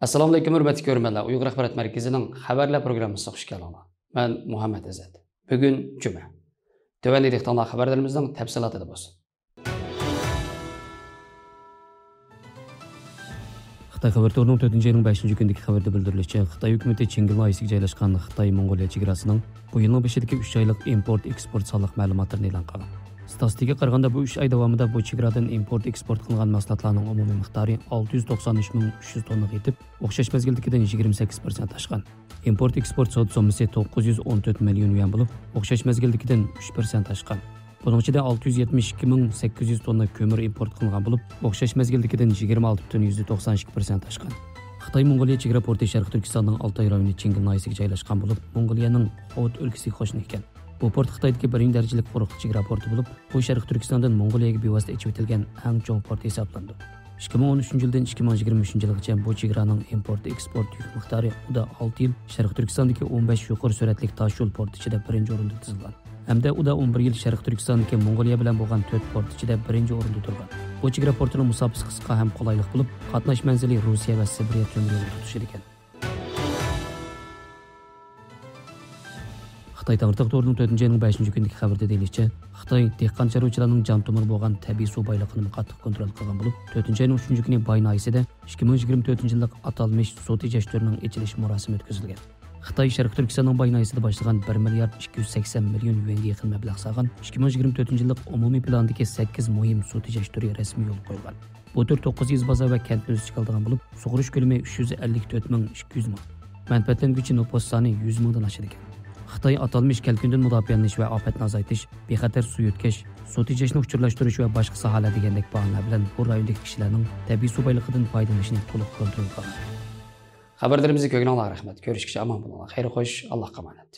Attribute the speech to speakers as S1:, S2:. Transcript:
S1: Assalomu alaykum hurmatli ko'rmanlar. Uyg'ur axborot markazining xabarlar programmasiga xush kelibsiz. Men Muhammad Azat. Bugun juma. Tövəndə diqqətli xəbərlərimizin təfsilatı bo'lsin.
S2: Xitoy xabar to'rining 4-ayning 5-kundagi xabarda bildirilishicha, Xitoy hukumatı Chingil noyasiga joylashgan Xitoy-Mongoliya chegarasining bu yilning 5-idagi 3 oylik import-eksport soliq ma'lumotlarini e'lon qilgan. Statistikaga qaraganda bu 3 oy davomida bu chegaradan import-eksport qilingan mahsulotlarning umumiy miqdori 693.300 tonnaga yetib, o'xshash mezgildagidan 28% oshgan. Import-eksport savdo summasi 914 million yuan bo'lib, o'xshash mezgildagidan 3% oshgan. Bunun içinde 672.800 tonna kömür import qilingan bo'lib, o'xshash mezgildagidan 26.92% oshgan. Xitoy-Mongoliya chegara porti Sharq Turkistonning Altay rayoni Chingil noyasiga joylashgan bo'lib, Mongoliyaning Xovot o'lkasiga qo'shni ekan. Bu port Xitoydagi 1-darajalik quruqlik chegara porti bo'lib, bu Sharq Turkistondan Mongoliyaga bevosita ichib o'tilgan eng chong port hisoblandi. 2013-yildan 2023-yilgacha bu chegaraning import-eksport yuk miqdori uda 6 yil Sharq Turkistondagi 15 yuqori sur'atli tosh yo'l porti ichida birinchi o'rinda tuzilgan. Hamda uda 11 yil Sharq Turkistondagi Mongoliya bilan bo'lgan 4 port ichida birinchi o'rinda turgan. Bu chegara portining musofasi qisqa ham qulaylik bo'lib, qatnash manzili Rossiya va Sibiriya temir yo'li tutishir ekan. Xitoy Tağırtaq to'rining 4-ayning 5-kundagi xabarda deyilishicha, Xitoy dehqon chorvachilarning jon tomir bo'lgan tabiiy suv boyligini qattiq kontrol qilgan bo'lib, 4-ayning 3-kuni Bay noyasida 2024-yillik atalmish suv tejash turining ochilish marosimi o'tkazilgan. Xitoy Sharq Turkistonning Bay noyasida boshlagan 1 milliard 280 million yuanga yaqin mablag' solgan 2024-yillik umumiy plandagi 8 muhim suv tejash turi rasmiy yo'l qo'yilgan. Bu tur 900 bozor va kentni o'z ichiga oladigan bo'lib, sug'urish ko'lami 354.200 ming. Manfaatlanuvchi nüfus soni 100 mingdan oshadi ekan. Xitoy atalmish kelkundan mudofialanish va ofatni azaytish, bexatar suv yutkash, suv tejashni uchurlashtirish va boshqa sohalar degandek bahanalar bilan bu rayondagi kishilarning tabiiy suv boyligidan foydalanishini to'liq kontrol qilgan.
S1: Xabarlarimizni ko'rganlarga rahmat. Ko'rishguncha omon bo'linglar. Xayr xo'sh, Allohga omonat.